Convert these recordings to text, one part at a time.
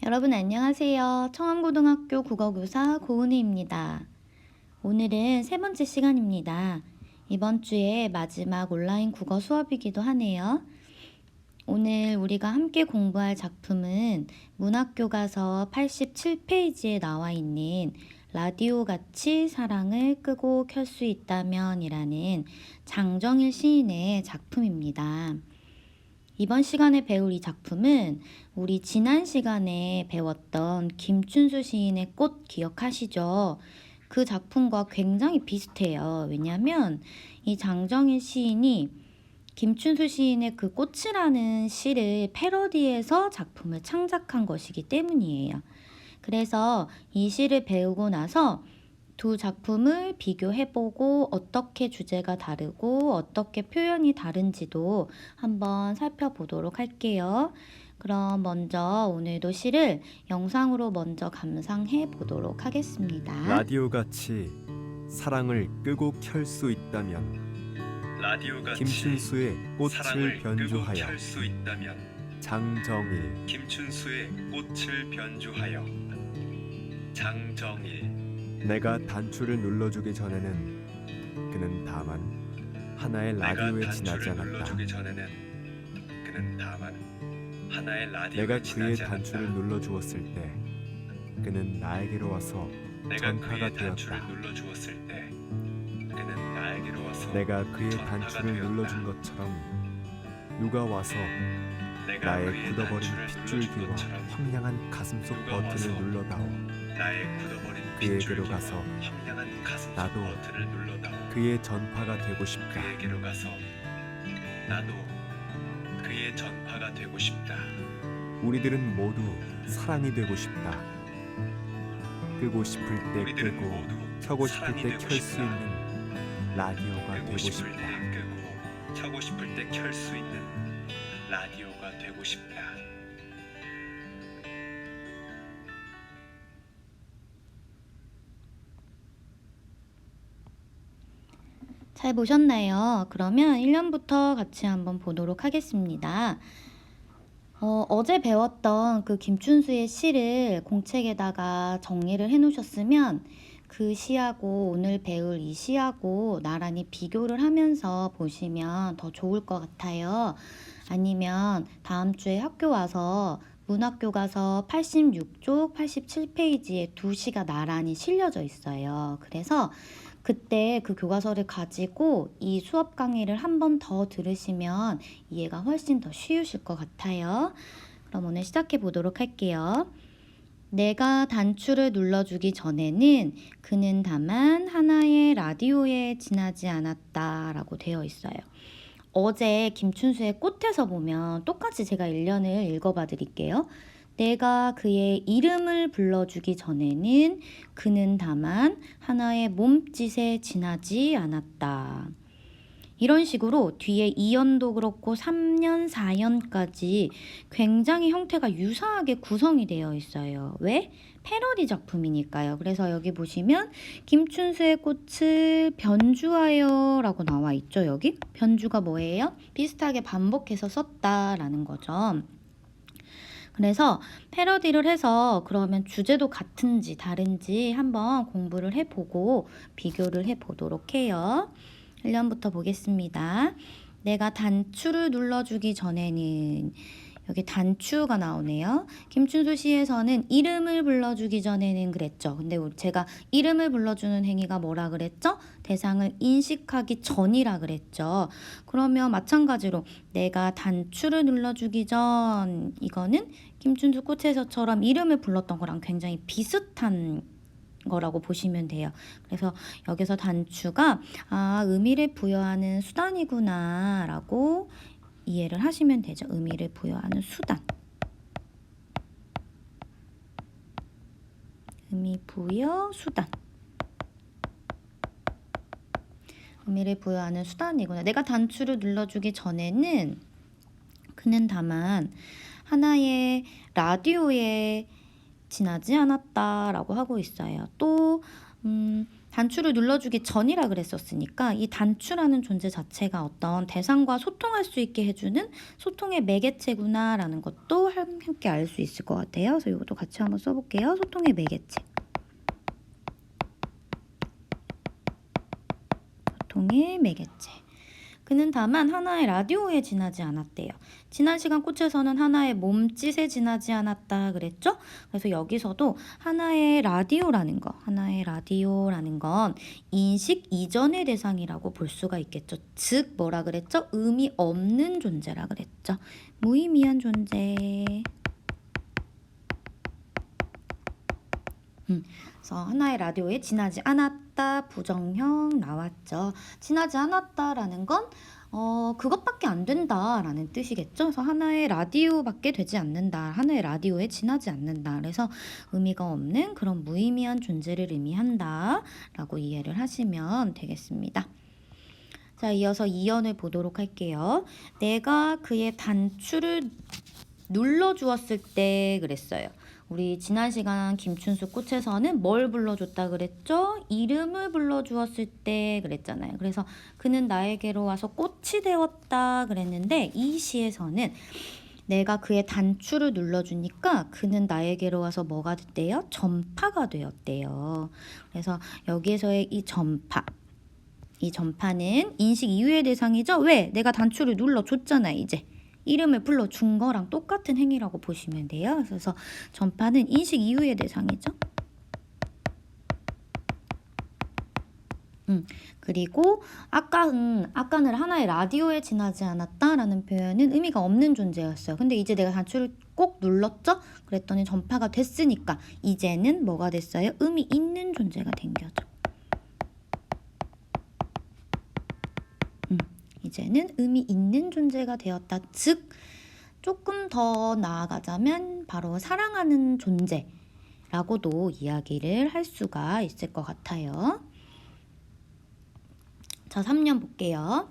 여러분 안녕하세요. 청암고등학교 국어교사 고은희입니다. 오늘은 세 번째 시간입니다. 이번 주에 마지막 온라인 국어 수업이기도 하네요. 오늘 우리가 함께 공부할 작품은 문학교과서 87페이지에 나와 있는 라디오같이 사랑을 끄고 켤 수 있다면 이라는 장정일 시인의 작품입니다. 이번 시간에 배울 이 작품은 우리 지난 시간에 배웠던 김춘수 시인의 꽃 기억하시죠? 그 작품과 굉장히 비슷해요. 왜냐하면 이 장정일 시인이 김춘수 시인의 그 꽃이라는 시를 패러디해서 작품을 창작한 것이기 때문이에요. 그래서 이 시를 배우고 나서 두 작품을 비교해보고 어떻게 주제가 다르고 어떻게 표현이 다른지도 한번 살펴보도록 할게요. 그럼 먼저 오늘도 시를 영상으로 먼저 감상해 보도록 하겠습니다. 라디오같이 사랑을 끄고 켤 수 있다면 김춘수의 꽃을 변주하여 장정일 김춘수의 꽃을 변주하여 장정일 내가 단추를 눌러주기 전에는 그는 다만 하나의 라디오에 지나지 않았다. 내가 그의 단추를 눌러주었을 때 그는 나에게로 와서 전파가 되었다. 내가 그의 단추를 눌러준 것처럼 누가 와서 나의 굳어버린 핏줄기와 황량한 가슴속 버튼을 눌러다오. 그에게로 가서 나도 그의 전파가 되고 싶다. 우리들은 모두 사랑이 되고 싶다. 끄고 싶을 때 끄고 켜고 싶을 때 켤 수 있는 라디오가 되고 싶다. 켜고 싶을 때 켤 수 있는 라디오가 되고 싶다. 잘 보셨나요? 그러면 1년부터 같이 한번 보도록 하겠습니다. 어제 배웠던 그 김춘수의 시를 공책에다가 정리를 해 놓으셨으면 그 시하고 오늘 배울 이 시하고 나란히 비교를 하면서 보시면 더 좋을 것 같아요. 아니면 다음 주에 학교 와서 문학교과서 86쪽 87페이지에 두 시가 나란히 실려져 있어요. 그래서 그때 그 교과서를 가지고 이 수업 강의를 한 번 더 들으시면 이해가 훨씬 더 쉬우실 것 같아요. 그럼 오늘 시작해 보도록 할게요. 내가 단추를 눌러주기 전에는 그는 다만 하나의 라디오에 지나지 않았다 라고 되어 있어요. 어제 김춘수의 꽃에서 보면 똑같이 제가 1년을 읽어봐 드릴게요. 내가 그의 이름을 불러주기 전에는 그는 다만 하나의 몸짓에 지나지 않았다. 이런 식으로 뒤에 2연도 그렇고 3년, 4연까지 굉장히 형태가 유사하게 구성이 되어 있어요. 왜? 패러디 작품이니까요. 그래서 여기 보시면 김춘수의 꽃을 변주하여 라고 나와 있죠. 여기 변주가 뭐예요? 비슷하게 반복해서 썼다라는 거죠. 그래서 패러디를 해서 그러면 주제도 같은지 다른지 한번 공부를 해보고 비교를 해보도록 해요. 1년부터 보겠습니다. 내가 단추를 눌러주기 전에는 여기 단추가 나오네요. 김춘수 시에서는 이름을 불러주기 전에는 그랬죠. 근데 제가 이름을 불러주는 행위가 뭐라 그랬죠? 대상을 인식하기 전이라 그랬죠. 그러면 마찬가지로 내가 단추를 눌러주기 전 이거는 김춘수 꽃에서처럼 이름을 불렀던 거랑 굉장히 비슷한 거라고 보시면 돼요. 그래서 여기서 단추가 의미를 부여하는 수단이구나 라고 이해를 하시면 되죠. 의미를 부여하는 수단. 의미 부여 수단. 의미를 부여하는 수단이구나. 내가 단추를 눌러주기 전에는 그는 다만 하나의 라디오에 지나지 않았다라고 하고 있어요. 또 단추를 눌러주기 전이라 그랬었으니까 이 단추라는 존재 자체가 어떤 대상과 소통할 수 있게 해주는 소통의 매개체구나라는 것도 함께 알 수 있을 것 같아요. 그래서 이것도 같이 한번 써볼게요. 소통의 매개체. 소통의 매개체. 그는 다만 하나의 라디오에 지나지 않았대요. 지난 시간 꽃에서는 하나의 몸짓에 지나지 않았다 그랬죠? 그래서 여기서도 하나의 라디오라는 건 인식 이전의 대상이라고 볼 수가 있겠죠. 즉 뭐라 그랬죠? 의미 없는 존재라 그랬죠. 무의미한 존재. 그래서 하나의 라디오에 지나지 않았다 부정형 나왔죠. 지나지 않았다라는 건 그것밖에 안 된다라는 뜻이겠죠. 그래서 하나의 라디오밖에 되지 않는다. 하나의 라디오에 지나지 않는다. 그래서 의미가 없는 그런 무의미한 존재를 의미한다라고 이해를 하시면 되겠습니다. 자, 이어서 2연을 보도록 할게요. 내가 그의 단추를 눌러주었을 때 그랬어요. 우리 지난 시간 김춘수 꽃에서는 뭘 불러줬다 그랬죠? 이름을 불러주었을 때 그랬잖아요. 그래서 그는 나에게로 와서 꽃이 되었다 그랬는데 이 시에서는 내가 그의 단추를 눌러주니까 그는 나에게로 와서 뭐가 됐대요? 전파가 되었대요. 그래서 여기에서의 이 전파는 인식 이후의 대상이죠? 왜? 내가 단추를 눌러줬잖아 이제. 이름을 불러준 거랑 똑같은 행위라고 보시면 돼요. 그래서 전파는 인식 이후의 대상이죠. 그리고 아까는 하나의 라디오에 지나지 않았다라는 표현은 의미가 없는 존재였어요. 근데 이제 내가 단추를 꼭 눌렀죠? 그랬더니 전파가 됐으니까 이제는 뭐가 됐어요? 의미 있는 존재가 된 거죠. 이제는 의미 있는 존재가 되었다. 즉 조금 더 나아가자면 바로 사랑하는 존재라고도 이야기를 할 수가 있을 것 같아요. 자, 3년 볼게요.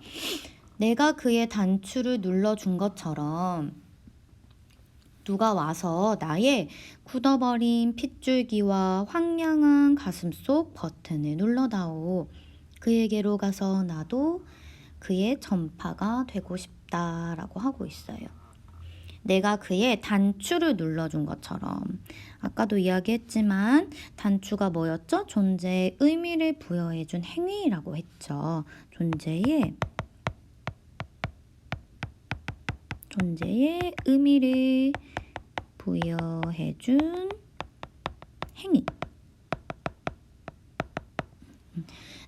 내가 그의 단추를 눌러준 것처럼 누가 와서 나의 굳어버린 핏줄기와 황량한 가슴속 버튼을 눌러다오. 그에게로 가서 나도 그의 전파가 되고 싶다라고 하고 있어요. 내가 그의 단추를 눌러준 것처럼 아까도 이야기했지만 단추가 뭐였죠? 존재의 의미를 부여해준 행위라고 했죠. 존재의 의미를 부여해준 행위.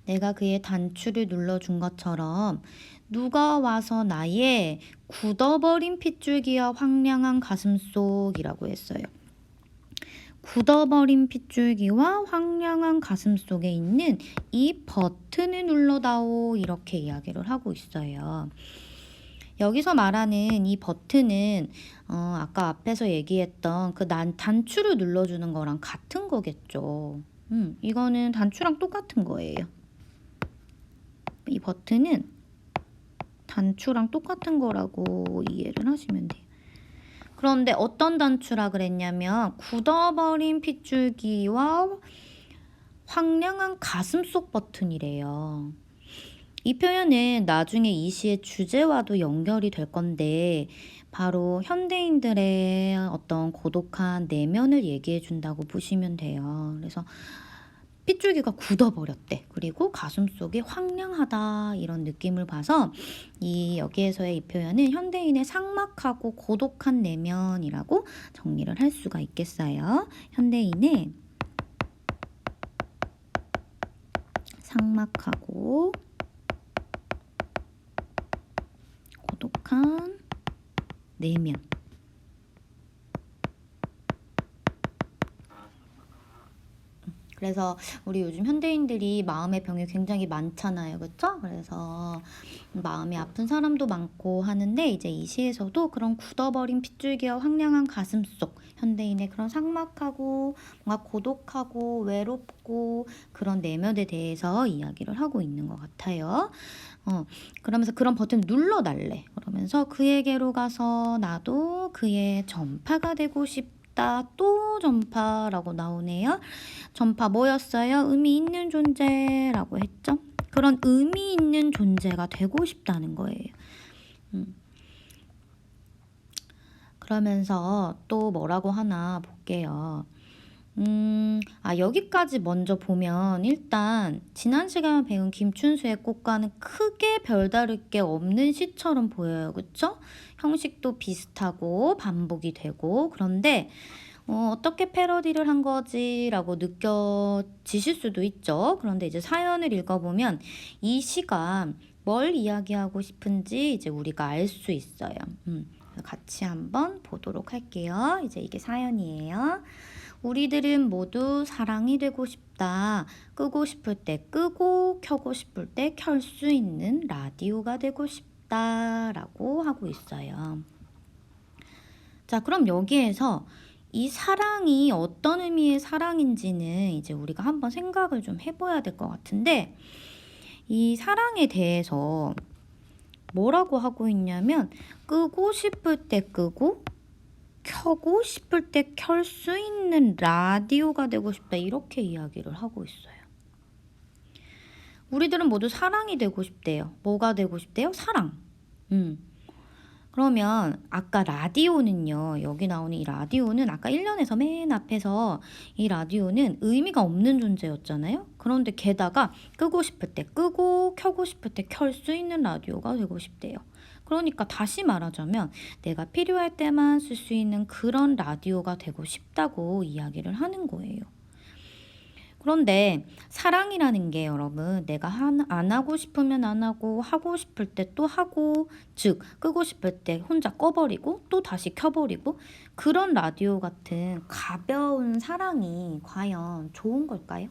내가 그의 단추를 눌러준 것처럼 누가 와서 나의 굳어버린 핏줄기와 황량한 가슴속이라고 했어요. 굳어버린 핏줄기와 황량한 가슴속에 있는 이 버튼을 눌러다오 이렇게 이야기를 하고 있어요. 여기서 말하는 이 버튼은 아까 앞에서 얘기했던 그 단추를 눌러주는 거랑 같은 거겠죠. 이거는 단추랑 똑같은 거예요. 이 버튼은 단추랑 똑같은 거라고 이해를 하시면 돼요. 그런데 어떤 단추라 그랬냐면 굳어버린 핏줄기와 황량한 가슴속 버튼이래요. 이 표현은 나중에 이 시의 주제와도 연결이 될 건데 바로 현대인들의 어떤 고독한 내면을 얘기해 준다고 보시면 돼요. 그래서 핏줄기가 굳어버렸대. 그리고 가슴속이 황량하다 이런 느낌을 봐서 여기에서의 이 표현은 현대인의 삭막하고 고독한 내면이라고 정리를 할 수가 있겠어요. 현대인의 삭막하고 고독한 내면. 그래서 우리 요즘 현대인들이 마음의 병이 굉장히 많잖아요. 그렇죠? 그래서 마음이 아픈 사람도 많고 하는데 이제 이 시에서도 그런 굳어버린 핏줄기와 황량한 가슴속 현대인의 그런 삭막하고 뭔가 고독하고 외롭고 그런 내면에 대해서 이야기를 하고 있는 것 같아요. 그러면서 그런 버튼 눌러달래. 그러면서 그에게로 가서 나도 그의 전파가 되고 싶다. 싶다. 또 전파라고 나오네요. 전파 뭐였어요? 의미 있는 존재라고 했죠. 그런 의미 있는 존재가 되고 싶다는 거예요. 그러면서 또 뭐라고 하나 볼게요. 여기까지 먼저 보면 일단 지난 시간에 배운 김춘수의 꽃과는 크게 별다를 게 없는 시처럼 보여요. 그쵸? 형식도 비슷하고 반복이 되고 그런데 어떻게 패러디를 한 거지? 라고 느껴지실 수도 있죠. 그런데 이제 사연을 읽어보면 이 시가 뭘 이야기하고 싶은지 이제 우리가 알 수 있어요. 같이 한번 보도록 할게요. 이제 이게 사연이에요. 우리들은 모두 사랑이 되고 싶다. 끄고 싶을 때 끄고 켜고 싶을 때 켤 수 있는 라디오가 되고 싶다. 라고 하고 있어요. 자, 그럼 여기에서 이 사랑이 어떤 의미의 사랑인지는 이제 우리가 한번 생각을 좀 해봐야 될 것 같은데 이 사랑에 대해서 뭐라고 하고 있냐면 끄고 싶을 때 끄고 켜고 싶을 때 켤 수 있는 라디오가 되고 싶다 이렇게 이야기를 하고 있어요. 우리들은 모두 사랑이 되고 싶대요. 뭐가 되고 싶대요? 사랑. 그러면 아까 라디오는요. 여기 나오는 이 라디오는 아까 1년에서 맨 앞에서 이 라디오는 의미가 없는 존재였잖아요. 그런데 게다가 끄고 싶을 때 끄고 켜고 싶을 때 켤 수 있는 라디오가 되고 싶대요. 그러니까 다시 말하자면 내가 필요할 때만 쓸 수 있는 그런 라디오가 되고 싶다고 이야기를 하는 거예요. 그런데 사랑이라는 게 여러분 내가 안 하고 싶으면 안 하고 싶을 때 또 하고 즉 끄고 싶을 때 혼자 꺼버리고 또 다시 켜버리고 그런 라디오 같은 가벼운 사랑이 과연 좋은 걸까요?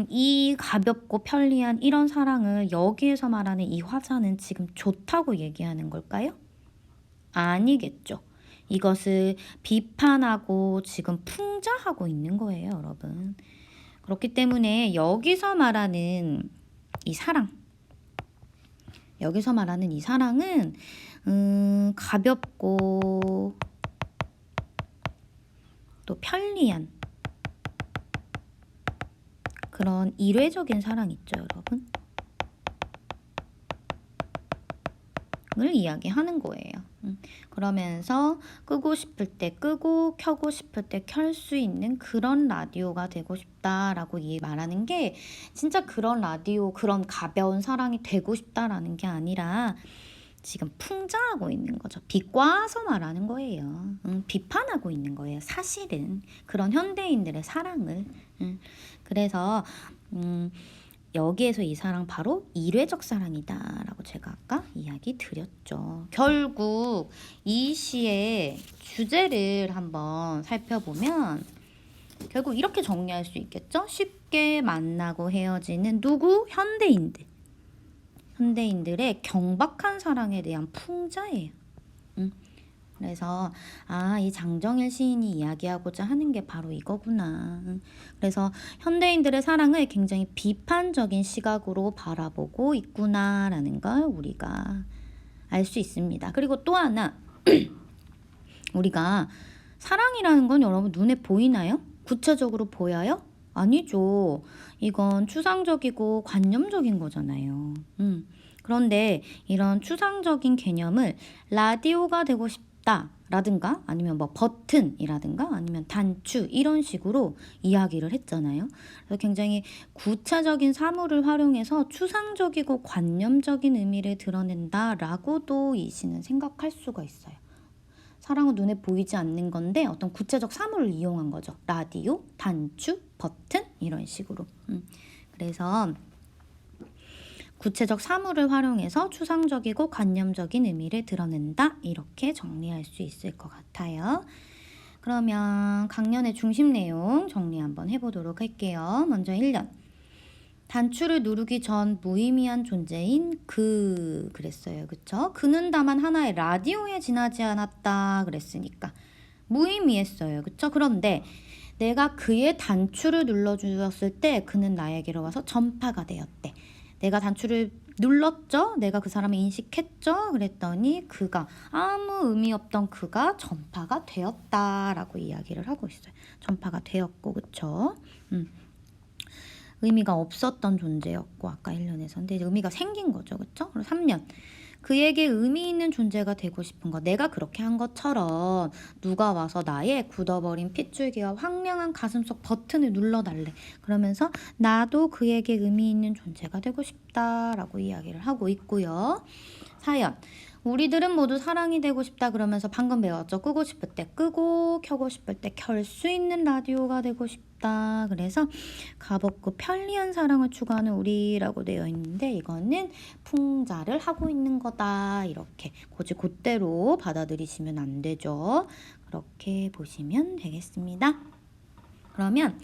이 가볍고 편리한 이런 사랑을 여기에서 말하는 이 화자는 지금 좋다고 얘기하는 걸까요? 아니겠죠. 이것을 비판하고 지금 풍자하고 있는 거예요, 여러분. 그렇기 때문에 여기서 말하는 이 사랑, 여기서 말하는 이 사랑은 가볍고 또 편리한 그런 일회적인 사랑 있죠, 여러분. 을 이야기하는 거예요. 그러면서 끄고 싶을 때 끄고 켜고 싶을 때 켤 수 있는 그런 라디오가 되고 싶다라고 말하는 게 진짜 그런 라디오, 그런 가벼운 사랑이 되고 싶다라는 게 아니라 지금 풍자하고 있는 거죠. 비꼬아서 말하는 거예요. 비판하고 있는 거예요. 사실은 그런 현대인들의 사랑을. 그래서 여기에서 이 사랑 바로 일회적 사랑이다 라고 제가 아까 이야기 드렸죠. 결국 이 시의 주제를 한번 살펴보면 결국 이렇게 정리할 수 있겠죠. 쉽게 만나고 헤어지는 누구? 현대인들. 현대인들의 경박한 사랑에 대한 풍자예요. 그래서 이 장정일 시인이 이야기하고자 하는 게 바로 이거구나. 그래서 현대인들의 사랑을 굉장히 비판적인 시각으로 바라보고 있구나라는 걸 우리가 알 수 있습니다. 그리고 또 하나 우리가 사랑이라는 건 여러분 눈에 보이나요? 구체적으로 보여요? 아니죠. 이건 추상적이고 관념적인 거잖아요. 그런데 이런 추상적인 개념을 라디오가 되고 싶다 라든가 아니면 뭐 버튼이라든가 아니면 단추 이런 식으로 이야기를 했잖아요. 그래서 굉장히 구체적인 사물을 활용해서 추상적이고 관념적인 의미를 드러낸다라고도 이 시는 생각할 수가 있어요. 사랑은 눈에 보이지 않는 건데 어떤 구체적 사물을 이용한 거죠. 라디오, 단추, 버튼 이런 식으로. 그래서 구체적 사물을 활용해서 추상적이고 관념적인 의미를 드러낸다 이렇게 정리할 수 있을 것 같아요. 그러면 강연의 중심 내용 정리 한번 해보도록 할게요. 먼저 1년 단추를 누르기 전 무의미한 존재인 그랬어요. 그쵸? 그는 다만 하나의 라디오에 지나지 않았다 그랬으니까 무의미했어요. 그쵸? 그런데 내가 그의 단추를 눌러주었을 때 그는 나에게로 와서 전파가 되었대. 내가 단추를 눌렀죠? 내가 그 사람을 인식했죠? 그랬더니 그가 아무 의미 없던 그가 전파가 되었다라고 이야기를 하고 있어요. 전파가 되었고 그쵸? 의미가 없었던 존재였고 아까 1년에서 근데 이제 의미가 생긴 거죠. 그쵸? 그리고 3년 그에게 의미 있는 존재가 되고 싶은 거 내가 그렇게 한 것처럼 누가 와서 나의 굳어버린 핏줄기와 황량한 가슴속 버튼을 눌러달래. 그러면서 나도 그에게 의미 있는 존재가 되고 싶다라고 이야기를 하고 있고요. 사연 우리들은 모두 사랑이 되고 싶다 그러면서 방금 배웠죠. 끄고 싶을 때 끄고 켜고 싶을 때 켤 수 있는 라디오가 되고 싶다. 그래서 가볍고 편리한 사랑을 추구하는 우리라고 되어 있는데 이거는 풍자를 하고 있는 거다. 이렇게 곧대로 받아들이시면 안 되죠. 그렇게 보시면 되겠습니다. 그러면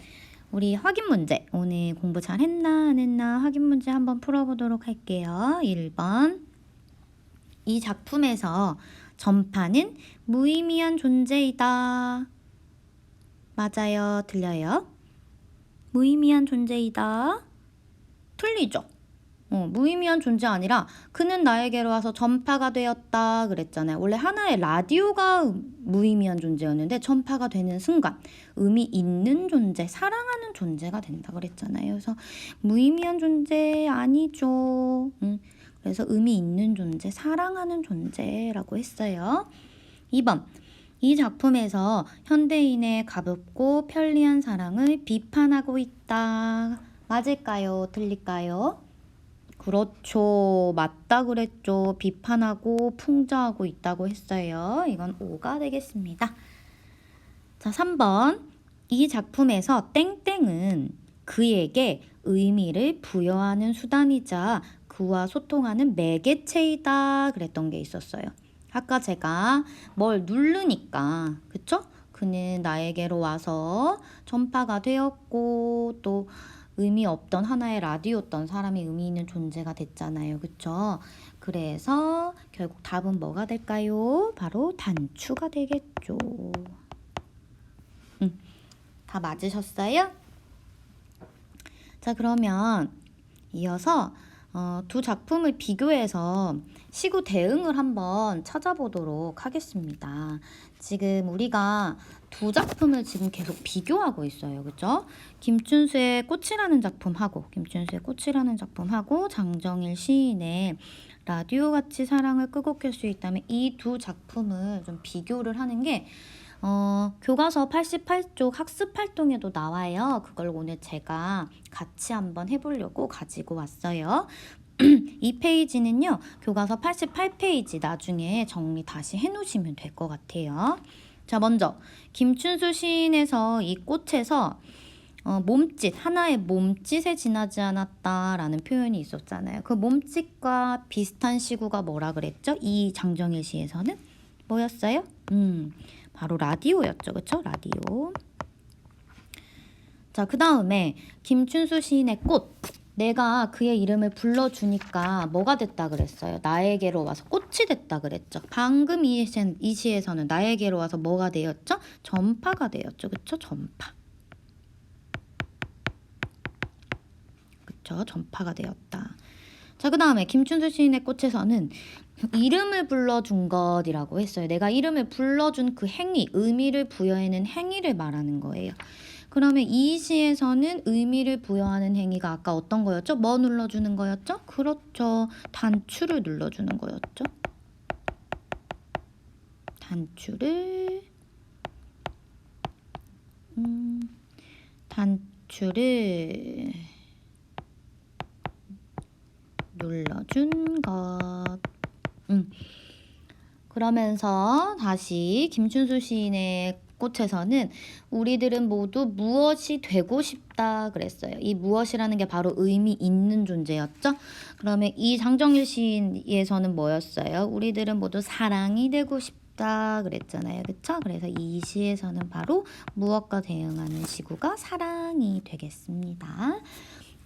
우리 확인 문제 오늘 공부 잘했나 안 했나 확인 문제 한번 풀어보도록 할게요. 1번 이 작품에서 전파는 무의미한 존재이다. 맞아요? 틀려요? 무의미한 존재이다. 틀리죠? 무의미한 존재 아니라 그는 나에게로 와서 전파가 되었다 그랬잖아요. 원래 하나의 라디오가 무의미한 존재였는데 전파가 되는 순간 의미 있는 존재, 사랑하는 존재가 된다 그랬잖아요. 그래서 무의미한 존재 아니죠. 그래서 의미 있는 존재, 사랑하는 존재라고 했어요. 2번 이 작품에서 현대인의 가볍고 편리한 사랑을 비판하고 있다. 맞을까요? 틀릴까요? 그렇죠. 맞다 그랬죠. 비판하고 풍자하고 있다고 했어요. 이건 O가 되겠습니다. 자, 3번 이 작품에서 땡땡은 그에게 의미를 부여하는 수단이자 그와 소통하는 매개체이다 그랬던 게 있었어요. 아까 제가 뭘 누르니까 그쵸? 그는 나에게로 와서 전파가 되었고 또 의미 없던 하나의 라디오였던 사람이 의미 있는 존재가 됐잖아요. 그쵸? 그래서 결국 답은 뭐가 될까요? 바로 단추가 되겠죠. 다 맞으셨어요? 자, 그러면 이어서 두 작품을 비교해서 시구 대응을 한번 찾아보도록 하겠습니다. 지금 우리가 두 작품을 지금 계속 비교하고 있어요. 그죠? 김춘수의 꽃이라는 작품하고 장정일 시인의 라디오같이 사랑을 끄고 켤 수 있다면 이 두 작품을 좀 비교를 하는 게 교과서 88쪽 학습활동에도 나와요. 그걸 오늘 제가 같이 한번 해보려고 가지고 왔어요. 이 페이지는요. 교과서 88페이지 나중에 정리 다시 해놓으시면 될 것 같아요. 자, 먼저 김춘수 시인에서 이 꽃에서 몸짓, 하나의 몸짓에 지나지 않았다라는 표현이 있었잖아요. 그 몸짓과 비슷한 시구가 뭐라 그랬죠? 이 장정일 시에서는 뭐였어요? 바로 라디오였죠. 그쵸? 라디오. 자, 그 다음에 김춘수 시인의 꽃. 내가 그의 이름을 불러주니까 뭐가 됐다 그랬어요? 나에게로 와서 꽃이 됐다 그랬죠. 방금 이 시에서는 나에게로 와서 뭐가 되었죠? 전파가 되었죠. 그쵸? 전파. 그쵸? 전파가 되었다. 자, 그 다음에 김춘수 시인의 꽃에서는 이름을 불러준 것이라고 했어요. 내가 이름을 불러준 그 행위, 의미를 부여하는 행위를 말하는 거예요. 그러면 이 시에서는 의미를 부여하는 행위가 아까 어떤 거였죠? 뭐 눌러주는 거였죠? 그렇죠. 단추를 눌러주는 거였죠. 단추를 눌러준 것. 그러면서 다시 김춘수 시인의 꽃에서는 우리들은 모두 무엇이 되고 싶다 그랬어요. 이 무엇이라는 게 바로 의미 있는 존재였죠. 그러면 이 장정일 시에서는 뭐였어요? 우리들은 모두 사랑이 되고 싶다 그랬잖아요. 그쵸? 그래서 이 시에서는 바로 무엇과 대응하는 시구가 사랑이 되겠습니다.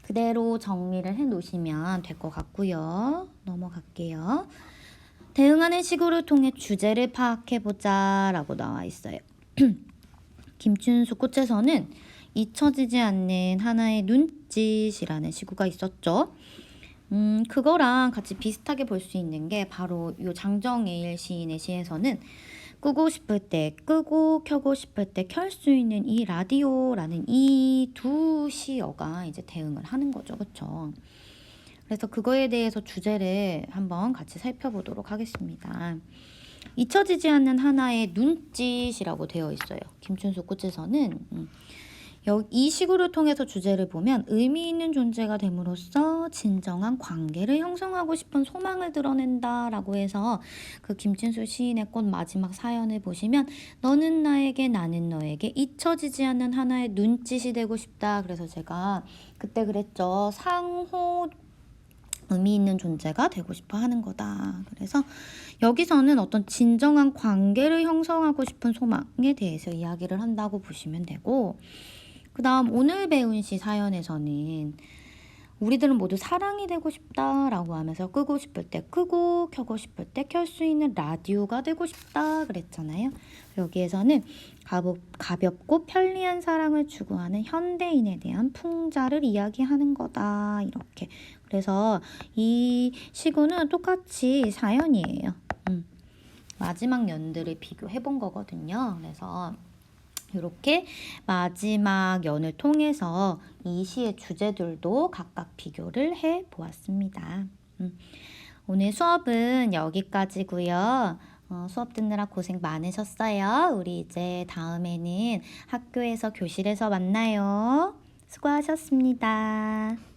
그대로 정리를 해 놓으시면 될 것 같고요. 넘어갈게요. 대응하는 시구를 통해 주제를 파악해보자 라고 나와 있어요. 김춘수 꽃에서는 잊혀지지 않는 하나의 눈짓이라는 시구가 있었죠. 그거랑 같이 비슷하게 볼 수 있는 게 바로 요 장정에일 시인의 시에서는 끄고 싶을 때 끄고 켜고 싶을 때 켤 수 있는 이 라디오라는 이 두 시어가 이제 대응을 하는 거죠. 그쵸? 그래서 그거에 대해서 주제를 한번 같이 살펴보도록 하겠습니다. 잊혀지지 않는 하나의 눈짓이라고 되어 있어요. 김춘수 꽃에서는 이 시구를 통해서 주제를 보면 의미 있는 존재가 됨으로써 진정한 관계를 형성하고 싶은 소망을 드러낸다라고 해서 그 김춘수 시인의 꽃 마지막 사연을 보시면 너는 나에게 나는 너에게 잊혀지지 않는 하나의 눈짓이 되고 싶다. 그래서 제가 그때 그랬죠. 상호 의미 있는 존재가 되고 싶어 하는 거다. 그래서 여기서는 어떤 진정한 관계를 형성하고 싶은 소망에 대해서 이야기를 한다고 보시면 되고, 그 다음 오늘 배운 시 사연에서는 우리들은 모두 사랑이 되고 싶다라고 하면서 끄고 싶을 때 끄고 켜고 싶을 때 켤 수 있는 라디오가 되고 싶다 그랬잖아요. 여기에서는 가볍고 편리한 사랑을 추구하는 현대인에 대한 풍자를 이야기하는 거다. 이렇게. 그래서 이 시구는 똑같이 사연이에요. 마지막 연들을 비교해 본 거거든요. 그래서 이렇게 마지막 연을 통해서 이 시의 주제들도 각각 비교를 해 보았습니다. 오늘 수업은 여기까지고요. 수업 듣느라 고생 많으셨어요. 우리 이제 다음에는 학교에서 교실에서 만나요. 수고하셨습니다.